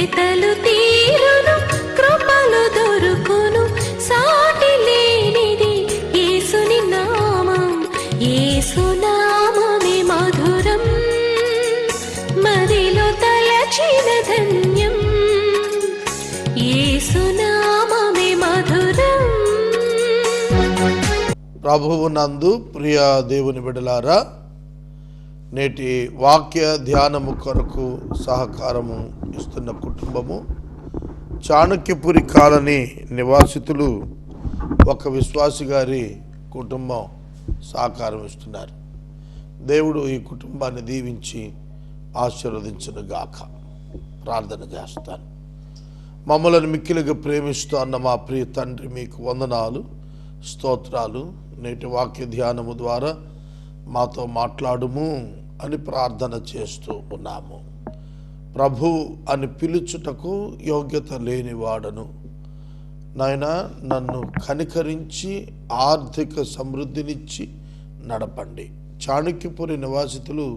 వెతలు తీరును, కృపలు దొరుకును, సాటి లేనిది యేసుని నామం. యేసునామమే మధురం, మదిలో తలచిన ధన్యం. యేసునామమే మధురం. ప్రభువు నందు ప్రియ దేవుని బిడ్డలారా, నేటి వాక్య ధ్యానము కొరకు సహకారము ఇస్తున్న కుటుంబము చాణక్యపురి కాలనీ నివాసితులు ఒక విశ్వాసి గారి కుటుంబం సహకారం ఇస్తున్నారు. దేవుడు ఈ కుటుంబాన్ని దీవించి ఆశీర్వదించును గాక. ప్రార్థన చేస్తాను. మమ్మలను మిక్కిలిగా ప్రేమిస్తూ అన్న మా ప్రియ తండ్రి, మీకు వందనాలు, స్తోత్రాలు. నేటి వాక్య ధ్యానము ద్వారా మాతో మాట్లాడుము అని ప్రార్థన చేస్తూ ఉన్నాము. ప్రభు అని పిలుచుటకు యోగ్యత లేనివాడను. నాయన, నన్ను కనికరించి ఆర్థిక సమృద్ధినిచ్చి నడపండి. చాణక్యపురి నివాసితులు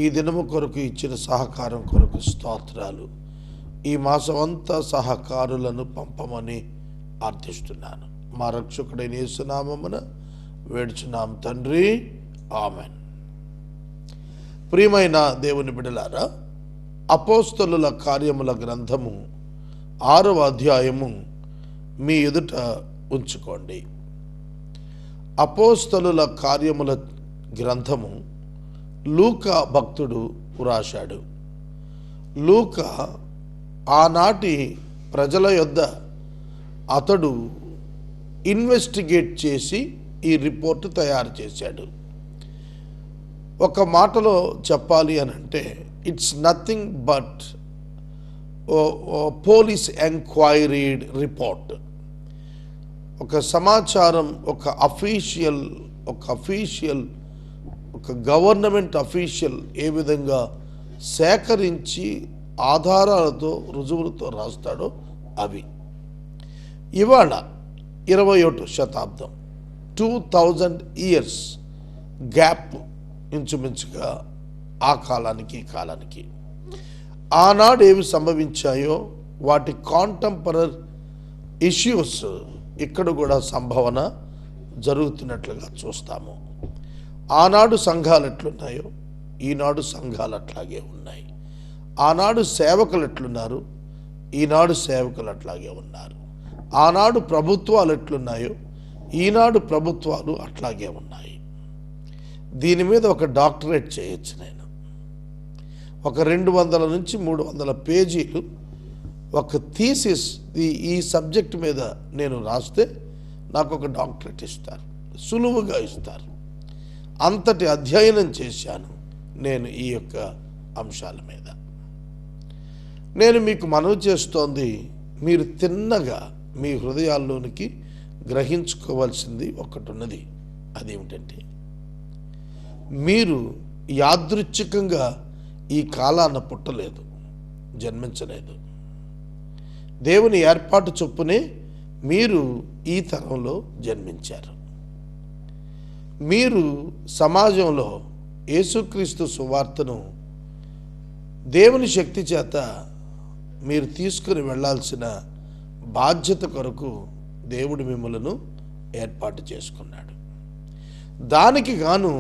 ఈ దినము కొరకు ఇచ్చిన సహకారం కొరకు స్తోత్రాలు. ఈ మాసమంతా సహకారులను పంపమని ప్రార్థిస్తున్నాను. మా రక్షకుడైన యేసునామమున వేడుచున్నాం తండ్రి, ఆమెన్. ప్రియమైన దేవుని బిడ్డలారా, అపోస్తలుల కార్యముల గ్రంథము 6వ అధ్యాయము మీ ఎదుట ఉంచుకోండి. అపోస్తలుల కార్యముల గ్రంథము లూకా భక్తుడు వ్రాశాడు. లూకా ఆనాటి ప్రజల యొద్ద అతడు ఇన్వెస్టిగేట్ చేసి ఈ రిపోర్టు తయారు చేశాడు. ఒక మాటలో చెప్పాలి అని అంటే, it's nothing but police enquired report. ఒక సమాచారం, ఒక గవర్నమెంట్ అఫీషియల్ ఏ విధంగా సేకరించి ఆధారాలతో, రుజువులతో రాస్తాడో అవి. ఇవాళ 21వ శతాబ్దం, 2000 years గ్యాప్ ఇంచుమించుగా ఆ కాలానికి ఈ కాలానికి. ఆనాడు ఏవి సంభవించాయో వాటి కాంటెంపరరీ ఇష్యూస్ ఇక్కడ కూడా సంభవన జరుగుతున్నట్లుగా చూస్తాము. ఆనాడు సంఘాలు ఎట్లున్నాయో ఈనాడు సంఘాలు అట్లాగే ఉన్నాయి. ఆనాడు సేవకులు ఎట్లున్నారు, ఈనాడు సేవకులు అట్లాగే ఉన్నారు. ఆనాడు ప్రభుత్వాలు ఎట్లున్నాయో ఈనాడు ప్రభుత్వాలు అట్లాగే ఉన్నాయి. దీని మీద ఒక డాక్టరేట్ చేయొచ్చు నేను. ఒక 200 నుంచి 300 పేజీలు ఒక థీసిస్ ఈ సబ్జెక్ట్ మీద నేను రాస్తే నాకు ఒక డాక్టరేట్ ఇస్తారు, సులువుగా ఇస్తారు. అంతటి అధ్యయనం చేశాను నేను ఈ యొక్క అంశాల మీద. నేను మీకు మనవి చేస్తోంది, మీరు తిన్నగా మీ హృదయాల్లోనికి గ్రహించుకోవాల్సింది ఒకటి ఉన్నది. అదేమిటంటే, మీరు యాదృచ్ఛికంగా ఈ కాలాన పుట్టలేదు, జన్మించలేదు. దేవుని ఏర్పాటు చొప్పునే మీరు ఈ తరంలో జన్మించారు. మీరు సమాజంలో యేసుక్రీస్తు సువార్తను దేవుని శక్తి చేత మీరు తీసుకుని వెళ్ళాల్సిన బాధ్యత కొరకు దేవుడు మిమ్మలను ఏర్పాటు చేసుకున్నాడు. దానికి గాను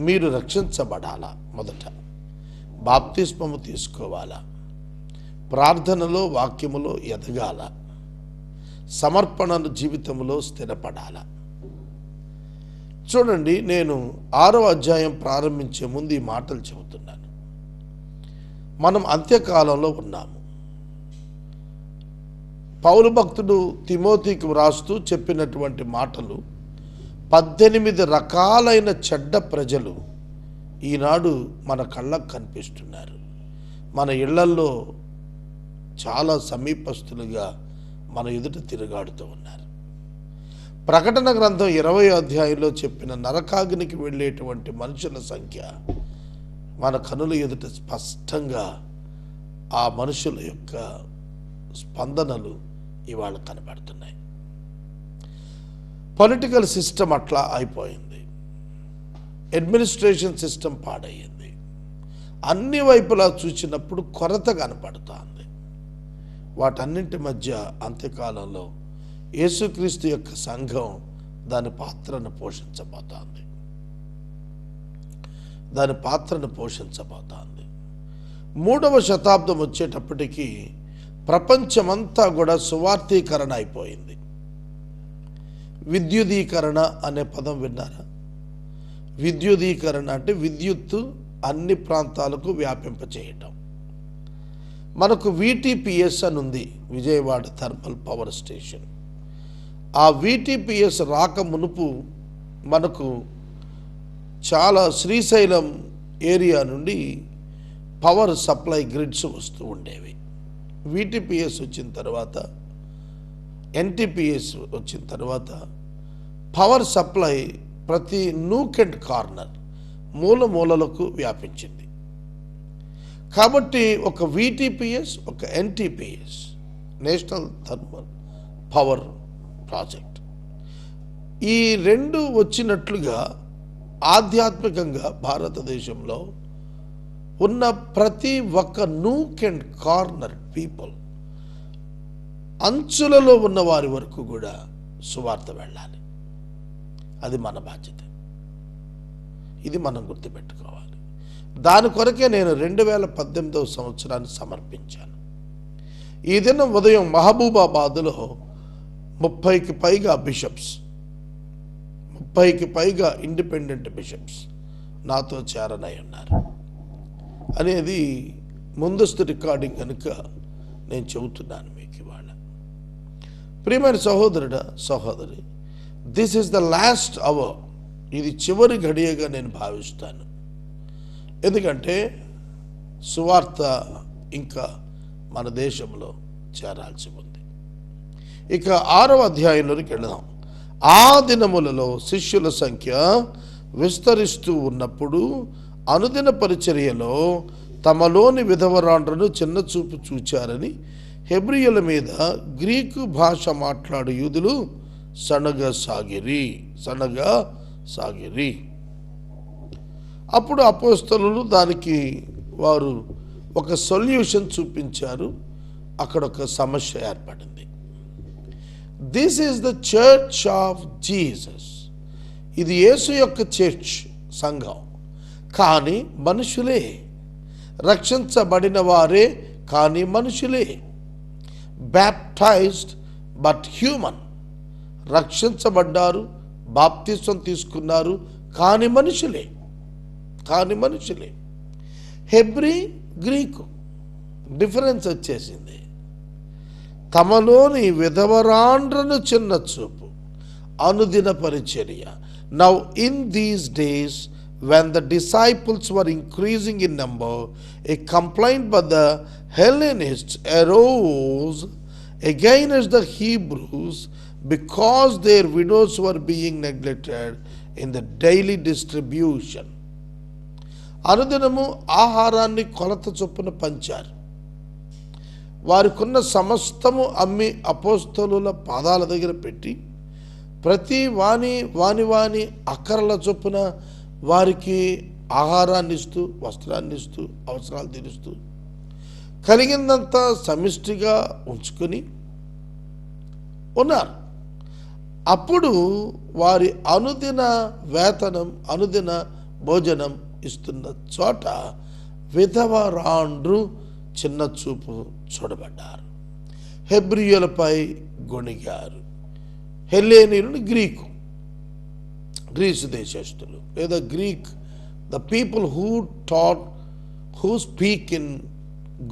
మీరు రక్షించబడాలా. మొదట బాప్తిస్మము తీసుకోవాలా, ప్రార్థనలో వాక్యములో ఎదగాల, సమర్పణను జీవితంలో స్థిరపడాలా. చూడండి, నేను 6వ అధ్యాయం ప్రారంభించే ముందు ఈ మాటలు చెబుతున్నాను. మనం అంత్యకాలంలో ఉన్నాము. పౌలు భక్తుడు తిమోతికి వ్రాస్తూ చెప్పినటువంటి మాటలు, 18 రకాలైన చెడ్డ ప్రజలు ఈనాడు మన కళ్ళకు కనిపిస్తున్నారు. మన ఇళ్లల్లో చాలా సమీపస్తులుగా మన ఎదుట తిరుగాడుతూ ఉన్నారు. ప్రకటన గ్రంథం 20వ అధ్యాయంలో చెప్పిన నరకాగ్నికి వెళ్ళేటువంటి మనుషుల సంఖ్య మన కనుల ఎదుట స్పష్టంగా ఆ మనుషుల యొక్క స్పందనలు ఇవాళ కనబడుతున్నాయి. పొలిటికల్ సిస్టమ్ అట్లా అయిపోయింది, అడ్మినిస్ట్రేషన్ సిస్టమ్ పాడయ్యింది. అన్ని వైపులా చూసినప్పుడు కొరత కనపడుతుంది. వాటన్నింటి మధ్య అంత్యకాలంలో యేసుక్రీస్తు యొక్క సంఘం దాని పాత్రను పోషించబోతోంది. దాని పాత్రను పోషించబోతోంది. 3వ శతాబ్దం వచ్చేటప్పటికి ప్రపంచమంతా కూడా సువార్థీకరణ అయిపోయింది. విద్యుదీకరణ అనే పదం విన్నారా? విద్యుదీకరణ అంటే విద్యుత్తు అన్ని ప్రాంతాలకు వ్యాపింపచేయటం. మనకు VTPS అని ఉంది, విజయవాడ థర్మల్ పవర్ స్టేషన్. ఆ VTPS రాక మునుపు మనకు చాలా శ్రీశైలం ఏరియా నుండి పవర్ సప్లై గ్రిడ్స్ వస్తూ ఉండేవి. VTPS వచ్చిన తర్వాత, NTPS వచ్చిన తర్వాత పవర్ సప్లై ప్రతి నూక్ అండ్ కార్నర్, మూల మూలలకు వ్యాపించింది. కాబట్టి ఒక VTPS, ఒక NTPS, national thermal power project, ఈ రెండు వచ్చినట్లుగా ఆధ్యాత్మికంగా భారతదేశంలో ఉన్న ప్రతి ఒక్క నూక్ అండ్ కార్నర్ పీపుల్, అంచులలో ఉన్న వారి వరకు కూడా సువార్త వెళ్ళాలి. అది మన బాధ్యత. ఇది మనం గుర్తుపెట్టుకోవాలి. దాని కొరకే నేను 2018వ సంవత్సరాన్ని సమర్పించాను. ఈ దినం ఉదయం మహబూబాబాద్లో 30కి పైగా బిషప్స్, 30కి పైగా ఇండిపెండెంట్ బిషప్స్ నాతో చేరనై ఉన్నారు అనేది ముందస్తు రికార్డింగ్ కనుక నేను చెబుతున్నాను మీకు ఇవాళ. ప్రియమైన సహోదరుడా, సహోదరి, this is the last hour. ఇది చివరి ఘడియగా నేను భావిస్తాను. ఎందుకంటే సువార్త ఇంకా మన దేశంలో చేరాల్సి ఉంది. ఇక 6వ అధ్యాయంలోకి వెళదాం. ఆ దినములలో శిష్యుల సంఖ్య విస్తరిస్తూ ఉన్నప్పుడు అనుదిన పరిచర్యలో తమలోని విధవరాండ్రను చిన్నచూపు చూచారని హెబ్రీయుల మీద గ్రీకు భాష మాట్లాడు యూదులు సనగసాగిరి. అప్పుడు అపోస్తలులు దానికి వారు ఒక సొల్యూషన్ చూపించారు. అక్కడ ఒక సమస్య ఏర్పడింది. This is the church of Jesus. ఇది యేసు యొక్క చర్చ్, సంఘం. కానీ మనుషులే, రక్షించబడిన వారే కానీ మనుషులే. Baptised but human. రక్షించబడ్డారు, బాప్తిస్వం తీసుకున్నారు, కానీ మనుషులే. హెబ్రీ, గ్రీకు డిఫరెన్స్ వచ్చేసింది. తమలోని విధవరాండ్రను చిన్న చూపు, అనుదిన పరిచర్య. Now in these days when the disciples were increasing in number, a complaint by the Hellenists arose against the Hebrews because their widows were being neglected in the daily distribution. అనుదినము ఆహారాన్ని కొలత చొప్పున పంచారు. వారికున్న సమస్తము అమ్మి అపోస్తలుల పాదాల దగ్గర పెట్టి ప్రతి వాని అక్కరల చొప్పున వారికి ఆహారాన్ని ఇస్తూ, వస్త్రాన్ని ఇస్తూ, అవసరాలు తీరుస్తూ, కలిగిందంతా సమిష్టిగా ఉంచుకొని ఉన్నారు. అప్పుడు వారి అనుదిన వేతనం, అనుదిన భోజనం ఇస్తున్న చోట విధవరాండ్రు చిన్న చూపు చూడబడ్డారు. హెబ్రీయులపై గొణిగారు. హెల్లేనీయులు గ్రీసు దేశస్థులు లేదా Greek, the people who speak in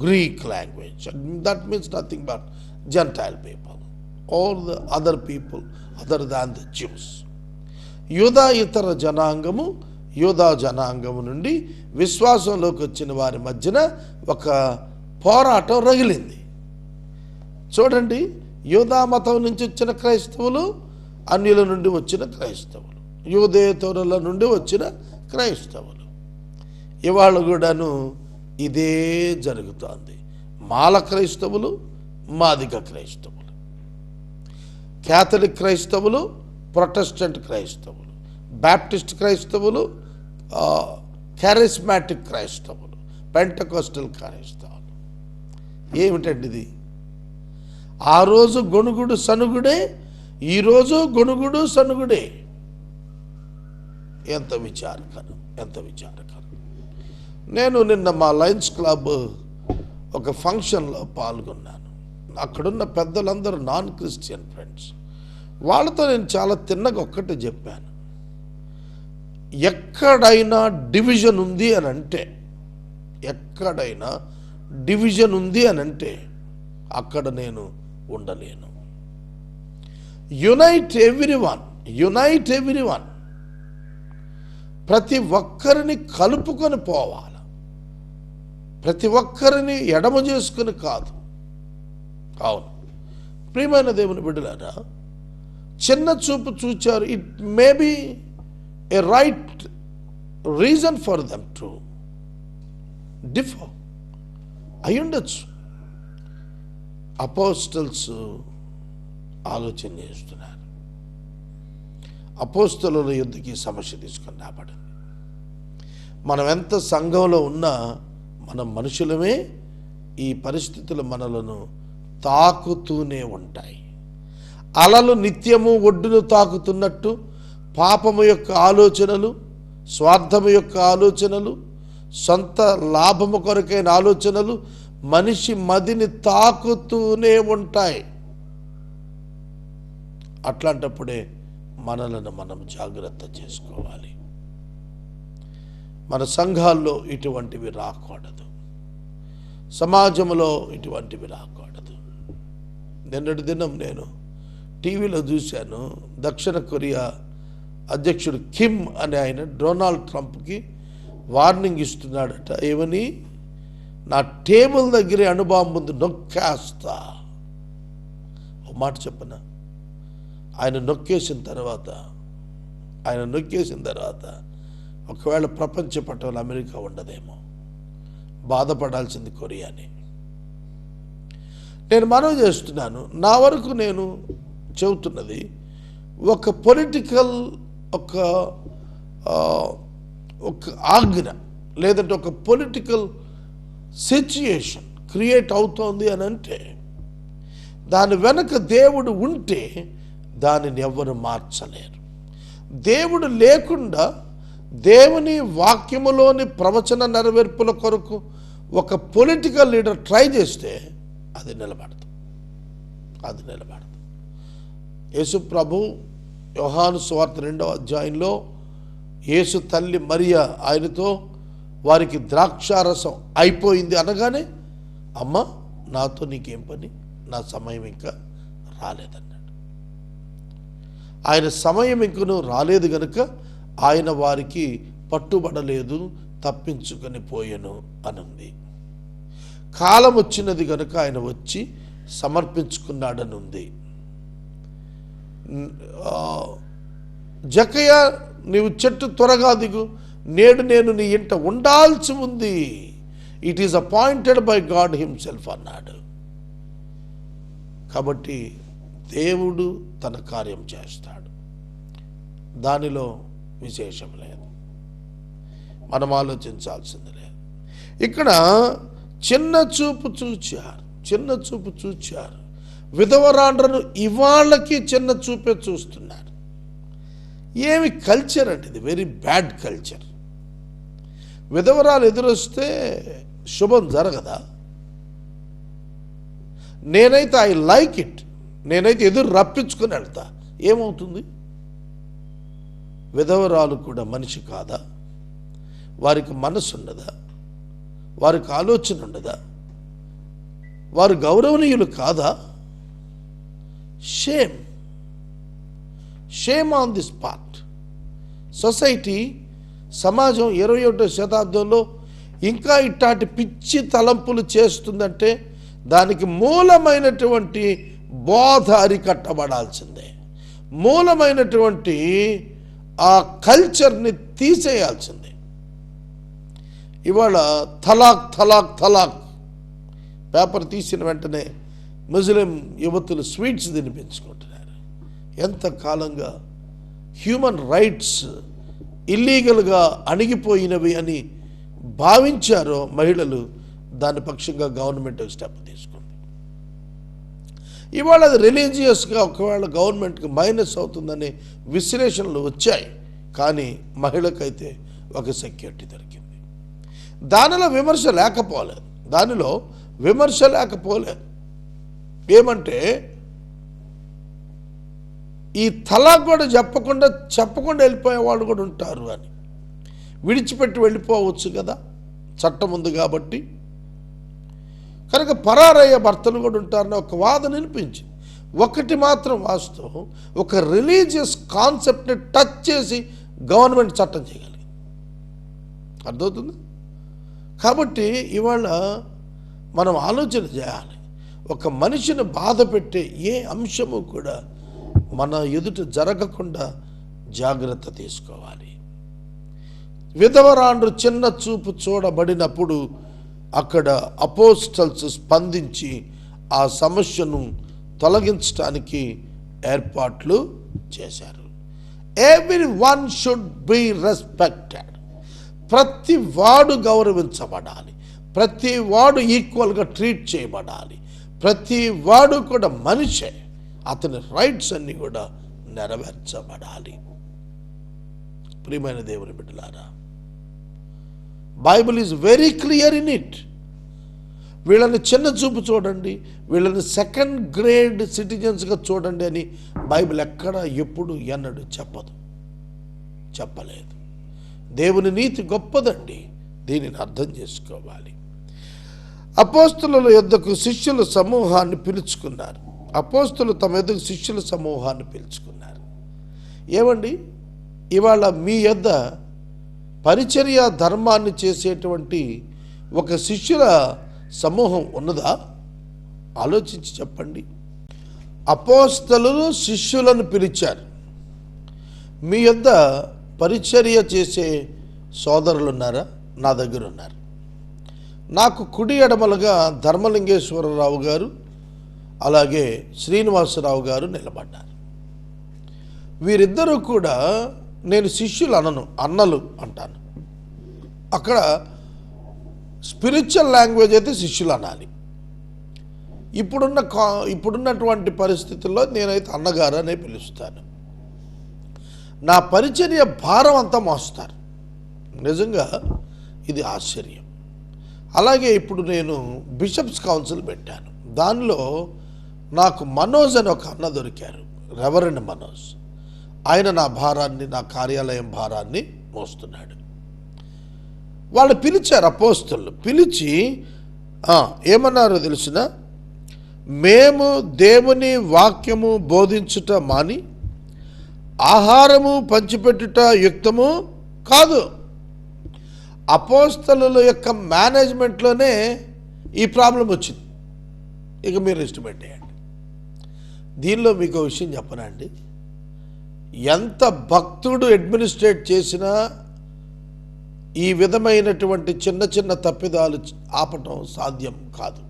Greek language. That means nothing but gentile people, all the other people other than the juice. యూదా జనాంగము నుండి విశ్వాసంలోకి వచ్చిన వారి మధ్యన ఒక పోరాటం రగిలింది. చూడండి, యూదా మతం నుంచి వచ్చిన క్రైస్తవులు, అన్యుల నుండి వచ్చిన క్రైస్తవులు, యూదేతరుల నుండి వచ్చిన క్రైస్తవులు. ఇవాళ కూడాను ఇదే జరుగుతోంది. మాల క్రైస్తవులు, మాదిగ క్రైస్తవులు, క్యాథలిక్ క్రైస్తవులు, ప్రొటెస్టెంట్ క్రైస్తవులు, బ్యాప్టిస్ట్ క్రైస్తవులు, చారిస్మాటిక్ క్రైస్తవులు, పెంటకోస్టల్ క్రైస్తవులు. ఏమిటండి ఇది? ఆ రోజు గొణుగుడు సనుగుడే, ఈరోజు గొణుగుడు సనుగుడే. ఎంత విచారకరం, ఎంత విచారకరం. నేను నిన్న మా లయన్స్ క్లబ్ ఒక ఫంక్షన్లో పాల్గొన్నాను. అక్కడున్న పెద్దలందరూ నాన్ క్రిస్టియన్ ఫ్రెండ్స్. వాళ్ళతో నేను చాలా తిన్నగా ఒక్కటే చెప్పాను, ఎక్కడైనా డివిజన్ ఉంది అని అంటే, ఎక్కడైనా డివిజన్ ఉంది అని అంటే అక్కడ నేను ఉండలేను. Unite everyone, unite everyone. ప్రతి ఒక్కరిని కలుపుకొని పోవాలి, ప్రతి ఒక్కరిని ఎడమ చేసుకుని కాదు. అవును ప్రియమైన దేవుని బిడ్డలారా, చిన్న చూపు చూచారు. It may be A right reason for them to differ అయి ఉండొచ్చు. అపోస్టల్స్ ఆలోచన చేస్తున్నారు. అపోస్తలుల యుద్ధకి సమస్య తీసుకొని రాబడింది. మనం ఎంత సంఘంలో ఉన్నా మనం మనుషులమే, ఈ పరిస్థితులు మనలను తాకుతూనే ఉంటాయి. అలలు నిత్యము ఒడ్డును తాకుతున్నట్టు పాపము యొక్క ఆలోచనలు, స్వార్థము యొక్క ఆలోచనలు, సొంత లాభము కొరకైన ఆలోచనలు మనిషి మదిని తాకుతూనే ఉంటాయి. అట్లాంటప్పుడే మనలను మనం జాగ్రత్త చేసుకోవాలి. మన సంఘాల్లో ఇటువంటివి రాకూడదు, సమాజంలో ఇటువంటివి రాకూడదు. నిన్నటి దినం నేను టీవీలో చూశాను, దక్షిణ కొరియా అధ్యక్షుడు కిమ్ అనే ఆయన డొనాల్డ్ ట్రంప్కి వార్నింగ్ ఇస్తున్నాడట. ఏమని? నా టేబుల్ దగ్గరే అణుబాంబు ముందు నొక్కేస్తా. ఒక మాట చెప్పనా, ఆయన నొక్కేసిన తర్వాత ఒకవేళ ప్రపంచ పటంలో అమెరికా ఉండదేమో, బాధపడాల్సింది కొరియాని. నేను మనవి చేస్తున్నాను, నా వరకు నేను చెబుతున్నది, ఒక పొలిటికల్ ఒక ఆజ్ఞ లేదంటే ఒక పొలిటికల్ సిచ్యుయేషన్ క్రియేట్ అవుతోంది అని అంటే దాని వెనక దేవుడు ఉంటే దానిని ఎవ్వరు మార్చలేరు. దేవుడు లేకుండా దేవుని వాక్యములోని ప్రవచన నెరవేర్పుల కొరకు ఒక పొలిటికల్ లీడర్ ట్రై చేస్తే అది నిలబడదు. యేసు ప్రభు యోహాను సువార్త 2వ అధ్యాయంలో యేసు తల్లి మరియా ఆయనతో వారికి ద్రాక్షారసం అయిపోయింది అనగానే, అమ్మ నాతో నీకేం పని, నా సమయం ఇంకా రాలేదన్నాడు. ఆయన సమయం ఇంకను రాలేదు గనుక ఆయన వారికి పట్టుబడలేదు, తప్పించుకొని పోయెను అనుంది. కాలం వచ్చినది గనుక ఆయన వచ్చి సమర్పించుకున్నాడనుంది. జకయ్య నీవు చెట్టు త్వరగా దిగు, నేడు నేను నీ ఇంట ఉండాల్సి ఉంది, it is appointed by God himself అన్నాడు. కాబట్టి దేవుడు తన కార్యం చేస్తాడు, దానిలో విశేషం లేదు, మనం ఆలోచించాల్సింది లేదు. ఇక్కడ చిన్న చూపు చూచారు. విధవరాండ్రను ఇవాళ్ళకి చిన్న చూపే చూస్తున్నారు. ఏమి కల్చర్ అంటే ఇది, వెరీ బ్యాడ్ కల్చర్. విధవరాలు ఎదురొస్తే శుభం జరగదా? నేనైతే ఐ లైక్ ఇట్, నేనైతే ఎదురు రప్పించుకొని వెళ్తా. ఏమవుతుంది? విధవరాలు కూడా మనిషి కాదా? వారికి మనసు ఉండదా? వారికి ఆలోచన ఉండదా? వారు గౌరవనీయులు కాదా? Shame on this part. Society, సమాజం 21వ శతాబ్దంలో ఇంకా ఇట్లాంటి పిచ్చి తలంపులు చేస్తుందంటే దానికి మూలమైనటువంటి బోధ అరికట్టబడాల్సిందే. మూలమైనటువంటి ఆ కల్చర్ని తీసేయాల్సిందే. ఇవాళ తలాక్ పేపర్ తీసిన వెంటనే ముస్లిం యువతులు స్వీట్స్ తినిపించుకుంటున్నారు. ఎంతకాలంగా హ్యూమన్ రైట్స్ ఇల్లీగల్గా అణిగిపోయినవి అని భావించారో మహిళలు, దాని పక్షంగా గవర్నమెంట్ స్టెప్ తీసుకుంది. ఇవాళ అది రిలీజియస్గా ఒకవేళ గవర్నమెంట్కి మైనస్ అవుతుందనే విశ్లేషణలు వచ్చాయి. కానీ మహిళకైతే ఒక సెక్యూరిటీ దొరికింది. దానిలో విమర్శ లేకపోలేదు. ఏమంటే ఈ తలాక్ కూడా చెప్పకుండా వెళ్ళిపోయే వాళ్ళు కూడా ఉంటారు అని, విడిచిపెట్టి వెళ్ళిపోవచ్చు కదా, చట్టం ఉంది కాబట్టి. కనుక పరారయ్యే భర్తలు కూడా ఉంటారని ఒక వాదన వినిపించింది. ఒకటి మాత్రం వాస్తవం, ఒక రిలీజియస్ కాన్సెప్ట్ని టచ్ చేసి గవర్నమెంట్ చట్టం చేయగలిగింది. అర్థమవుతుంది? కాబట్టి ఇవాళ మనం ఆలోచన చేయాలి. ఒక మనిషిని బాధ పెట్టే ఏ అంశము కూడా మన ఎదుట జరగకుండా జాగ్రత్త తీసుకోవాలి. విధవరాండ్రు చిన్న చూపు చూడబడినప్పుడు అక్కడ అపోస్టల్స్ స్పందించి ఆ సమస్యను తొలగించడానికి ఏర్పాట్లు చేశారు. Everyone should be respected. ప్రతి వాడు గౌరవించబడాలి, ప్రతి వాడు ఈక్వల్గా ట్రీట్ చేయబడాలి, ప్రతి వాడు కూడా మనిషే, అతని రైట్స్ అన్నీ కూడా నెరవేర్చబడాలి. ప్రియమైన దేవుని బిడ్డలారా, Bible is very clear in it. వీళ్ళని చిన్న చూపు చూడండి, వీళ్ళని సెకండ్ గ్రేడ్ సిటిజన్స్గా చూడండి అని బైబిల్ ఎక్కడ ఎప్పుడు ఎన్నడూ చెప్పలేదు. దేవుని నీతి గొప్పదండి, దీనిని అర్థం చేసుకోవాలి. అపోస్తలుల యొద్దకు శిష్యుల సమూహాన్ని పిలుచుకున్నారు. అపోస్తలు తమ యొద్దకు శిష్యుల సమూహాన్ని పిలుచుకున్నారు. ఏమండి, ఇవాళ మీ యొద్ద పరిచర్య ధర్మాన్ని చేసేటువంటి ఒక శిష్యుల సమూహం ఉన్నదా? ఆలోచించి చెప్పండి. అపోస్తలులు శిష్యులను పిలిచారు. మీ యొద్ద పరిచర్య చేసే సోదరులు ఉన్నారా? నా దగ్గర ఉన్నారు. నాకు కుడి ఎడమలుగా ధర్మలింగేశ్వరరావు గారు, అలాగే శ్రీనివాసరావు గారు నిలబడ్డారు. వీరిద్దరూ కూడా నేను శిష్యులు అనను, అన్నలు అంటాను. అక్కడ స్పిరిచువల్ లాంగ్వేజ్ అయితే శిష్యులు అనాలి. ఇప్పుడున్నటువంటి పరిస్థితుల్లో నేనైతే అన్నగారు అనే పిలుస్తాను. నా పరిచర్య భారం అంతా మోస్తారు. నిజంగా ఇది ఆశ్చర్యం. అలాగే ఇప్పుడు నేను బిషప్స్ కౌన్సిల్ పెట్టాను. దానిలో నాకు మనోజ్ అని ఒక అన్న దొరికారు, రెవరెండ్ మనోజ్. ఆయన నా భారాన్ని, నా కార్యాలయం భారాన్ని మోస్తున్నాడు. వాళ్ళు పిలిచారు, అపోస్తలు పిలిచి ఏమన్నారో తెలిసిన, మేము దేవుని వాక్యము బోధించుట మాని ఆహారము పంచిపెట్టుట యుక్తము కాదు. అపోస్తలుల యొక్క మేనేజ్మెంట్లోనే ఈ ప్రాబ్లం వచ్చింది. ఇక మీరు ఇష్టపెట్టేయండి. దీనిలో మీకు విషయం చెప్పనా అండి, ఎంత భక్తుడు అడ్మినిస్ట్రేట్ చేసినా ఈ విధమైనటువంటి చిన్న చిన్న తప్పిదాలు ఆపటం సాధ్యం కాదు.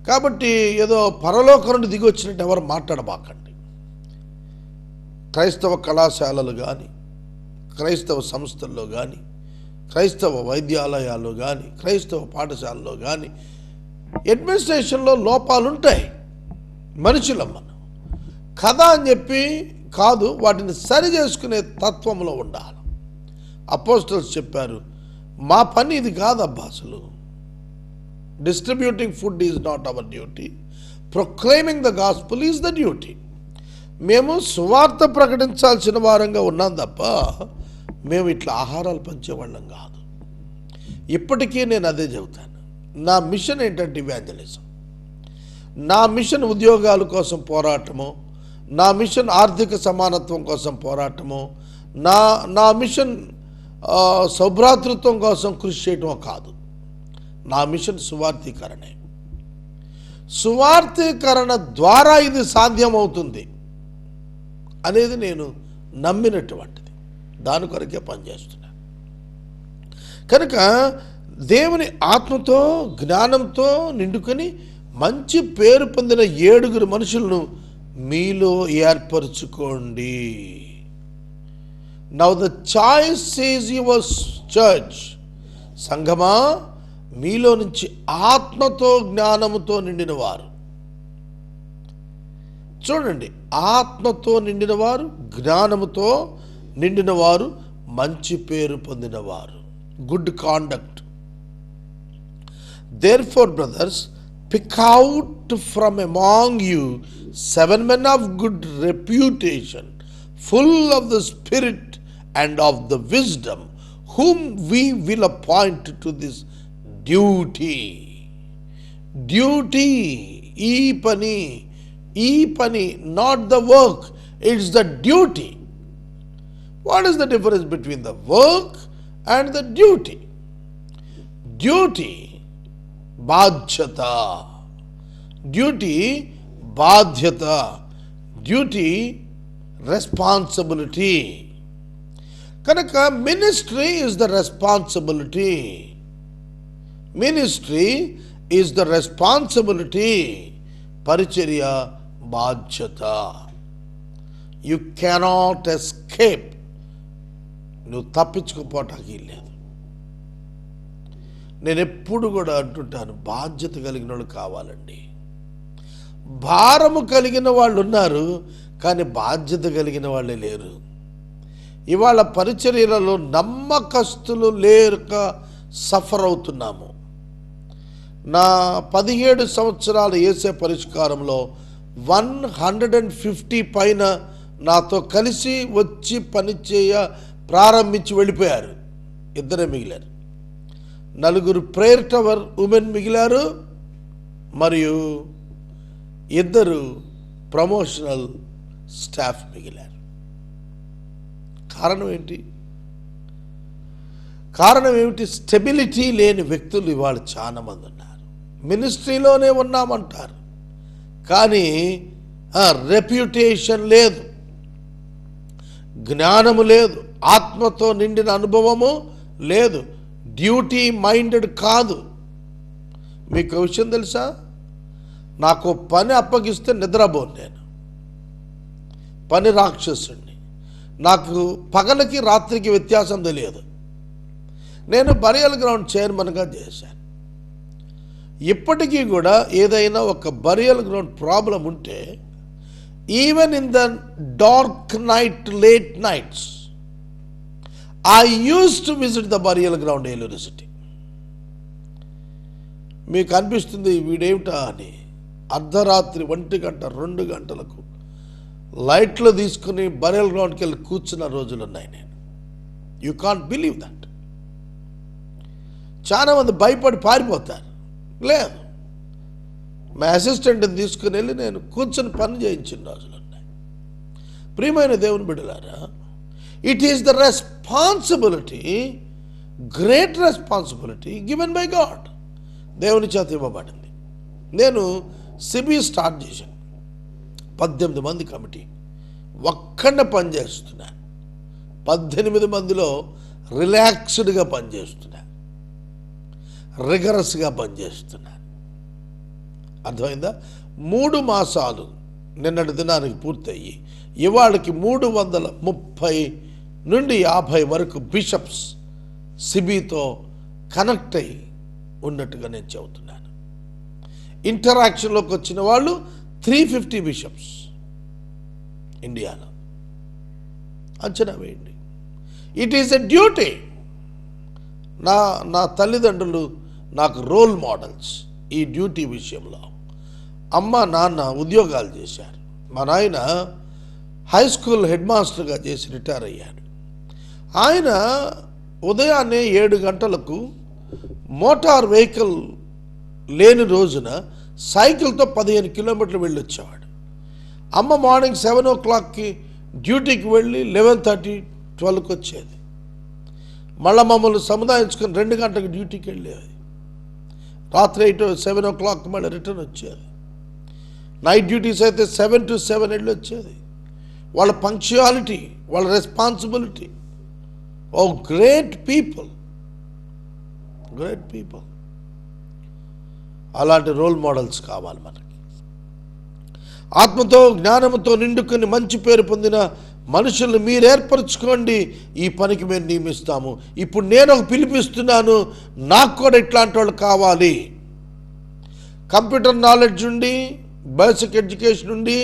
కాబట్టి ఏదో పరలోకం నుండి దిగి వచ్చినట్టు ఎవరు మాట్లాడబాకండి. క్రైస్తవ కళాశాలలు కానీ, క్రైస్తవ సంస్థల్లో కానీ, క్రైస్తవ వైద్యాలయాల్లో కానీ, క్రైస్తవ పాఠశాలలో కానీ అడ్మినిస్ట్రేషన్లో లోపాలు ఉంటాయి. మనుషులం మనం కదా అని చెప్పి కాదు, వాటిని సరి చేసుకునే తత్వంలో ఉండాలి. అపోస్టల్స్ చెప్పారు, మా పని ఇది కాదబ్బా, అసలు distributing food is not our duty, proclaiming the gospel is the duty. మేము సువార్త ప్రకటించాల్సిన వారంగా ఉన్నాం తప్ప మేము ఇట్లా ఆహారాలు పంచేవాళ్ళం కాదు. ఇప్పటికీ నేను అదే చెబుతాను. నా మిషన్ ఏంటంటే ఇవాంజలిజం. నా మిషన్ ఉద్యోగాల కోసం పోరాటము, నా మిషన్ ఆర్థిక సమానత్వం కోసం పోరాటము, నా మిషన్ సౌభ్రాతృత్వం కోసం కృషి చేయటం కాదు. నా మిషన్ సువార్థీకరణే. సువార్థీకరణ ద్వారా ఇది సాధ్యమవుతుంది అనేది నేను నమ్మినటువంటిది. దాని కొరకే పనిచేస్తున్నాను. కనుక దేవుని ఆత్మతో జ్ఞానంతో నిండుకొని మంచి పేరు పొందిన 7 మనుషులను మీలో ఏర్పరచుకోండి. Now the choice is yours church. సంఘమా, మీలో నుంచి ఆత్మతో జ్ఞానముతో నిండిన వారు. చూడండి, ఆత్మతో నిండిన వారు, జ్ఞానముతో నిండిన వారు, మంచి పేరు పొందినవారు, good conduct. Therefore, brothers, pick out from among you 7 men of good reputation, full of the Spirit and of the wisdom, whom we will appoint to this duty. Duty, ee pani, not the work, it's the duty. What is the difference between the work and the duty? Duty, బాధ్యత. Duty బాధ్యత. Duty responsibility. కనుక ministry is the responsibility. Ministry is the responsibility. పరిచర్య బాధ్యత. You cannot escape. నువ్వు తప్పించుకుపోవటానికి లేదు. నేను ఎప్పుడు కూడా అంటుంటాను, బాధ్యత కలిగిన వాళ్ళు కావాలండి. భారము కలిగిన వాళ్ళు ఉన్నారు, కానీ బాధ్యత కలిగిన వాళ్ళే లేరు. ఇవాళ పరిచర్యలలో నమ్మకస్తులు లేక సఫర్ అవుతున్నాము. నా 17 సంవత్సరాల యేసే పరిష్కారంలో 150 పైన నాతో కలిసి వచ్చి పనిచేయ ప్రారంభించి వెళ్ళిపోయారు. ఇద్దరే మిగిలారు. 4 ప్రేయర్ టవర్ ఉమెన్ మిగిలారు, మరియు 2 ప్రమోషనల్ స్టాఫ్ మిగిలారు. కారణం ఏంటి? స్టెబిలిటీ లేని వ్యక్తులు ఇవాళ చాలా మంది ఉన్నారు. మినిస్ట్రీలోనే ఉన్నామంటారు, కానీ రెప్యుటేషన్ లేదు, జ్ఞానము లేదు, ఆత్మతో నిండిన అనుభవము లేదు, డ్యూటీ మైండెడ్ కాదు. మీకు విషయం తెలుసా? నాకు పని అప్పగిస్తే నిద్రపోను. నేను పని రాక్షసుడిని. నాకు పగలకి రాత్రికి వ్యత్యాసం తెలియదు. నేను బరియల్ గ్రౌండ్ చైర్మన్గా చేశాను. ఇప్పటికీ కూడా ఏదైనా ఒక బరియల్ గ్రౌండ్ ప్రాబ్లం ఉంటే, even in the dark night, late nights, I used to visit the burial ground Eluru city. మీకు అనిపిస్తుంది వీడేమిటా అని. అర్ధరాత్రి 1 గంట 2 గంటలకు లైట్లు తీసుకుని బరియల్ గ్రౌండ్కి వెళ్ళి కూర్చున్న రోజులు ఉన్నాయి. నేను యూ కాంట్ బిలీవ్ దట్. చాలామంది భయపడి పారిపోతారు. లేదు, మా అసిస్టెంట్ని తీసుకుని వెళ్ళి నేను కూర్చొని పని చేయించిన రోజులు ఉన్నాయి. ప్రియమైన దేవుని బిడ్డలారా, it is the responsibility, great responsibility given by God. దేవుని చేత ఇవ్వబడింది. నేను సిబి స్టార్ట్ చేశాను. 18 మంది కమిటీ, ఒక్కడే పనిచేస్తున్నాను. 18 మందిలో రిలాక్స్డ్గా పనిచేస్తున్నాను, రిగరస్గా పనిచేస్తున్నాను. అర్థమైందా? 3 మాసాలు నిన్నటి దినానికి పూర్తయ్యి ఇవాళకి 330 నుండి 50 వరకు బిషప్స్ సిబితో కనెక్ట్ అయ్యి ఉన్నట్టుగా నేను చెబుతున్నాను. ఇంటరాక్షన్లోకి వచ్చిన వాళ్ళు 350 బిషప్స్ ఇండియాలో. అంచనా వేయండి. It is a duty. నా తల్లిదండ్రులు నాకు రోల్ మోడల్స్ ఈ డ్యూటీ విషయంలో. అమ్మ నాన్న ఉద్యోగాలు చేశారు. మా నాయన హై స్కూల్ హెడ్ మాస్టర్గా చేసి రిటైర్ అయ్యాడు. ఆయన ఉదయాన్నే 7 గంటలకు మోటార్ వెహికల్ లేని రోజున సైకిల్తో 15 కిలోమీటర్లు వెళ్ళి వచ్చేవాడు. అమ్మ మార్నింగ్ 7 o'clockకి డ్యూటీకి వెళ్ళి 11:30, 12కి వచ్చేది. మళ్ళీ మమ్మల్ని సముదాయించుకొని 2 గంటలకు డ్యూటీకి వెళ్ళేది. రాత్రి 7 o'clock మళ్ళీ రిటర్న్ వచ్చేది. నైట్ డ్యూటీస్ అయితే 7 to 7 వెళ్ళి వచ్చేది. వాళ్ళ పంక్చువాలిటీ, వాళ్ళ రెస్పాన్సిబిలిటీ. ఓ గ్రేట్ పీపుల్, గ్రేట్ పీపుల్. అలాంటి రోల్ మోడల్స్ కావాలి మనకి. ఆత్మతో జ్ఞానముతో నిండుకొని మంచి పేరు పొందిన మనుషుల్ని మీరు ఏర్పరచుకోండి, ఈ పనికి మేము నియమిస్తాము. ఇప్పుడు నేను ఒక పిలిపిస్తున్నాను, నాకు కూడా ఇట్లాంటి వాళ్ళు కావాలి. కంప్యూటర్ నాలెడ్జ్ ఉండి, బేసిక్ ఎడ్యుకేషన్ ఉండి,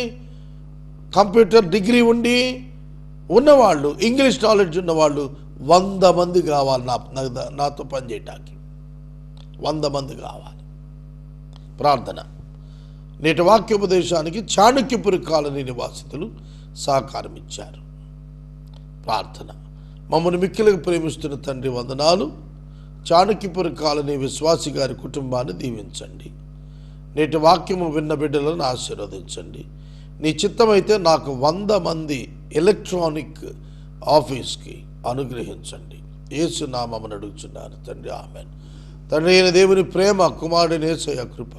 కంప్యూటర్ డిగ్రీ ఉండి ఉన్నవాళ్ళు, ఇంగ్లీష్ నాలెడ్జ్ ఉన్నవాళ్ళు 100 మంది కావాలి నాతో పనిచేయటానికి. 100 మంది కావాలి. ప్రార్థన. నేటి వాక్యోపదేశానికి చాణక్యపురి కాలనీ నివాసితులు సహకారం ఇచ్చారు. ప్రార్థన. మమ్మల్ని మిక్కిలిగా ప్రేమిస్తున్న తండ్రి వందనాలు. చాణక్యపురి కాలనీ విశ్వాసి గారి కుటుంబాన్ని దీవించండి. నేటి వాక్యము విన్న బిడ్డలను ఆశీర్వదించండి. నీ చిత్తమైతే నాకు 100 మంది ఎలక్ట్రానిక్ ఆఫీస్కి అనుగ్రహించండి. యేసు నామమున అడుగుచున్నాను తండ్రి, ఆమేన్. తండ్రి అయిన దేవుని ప్రేమ, కుమారుడైన యేసయ్య కృప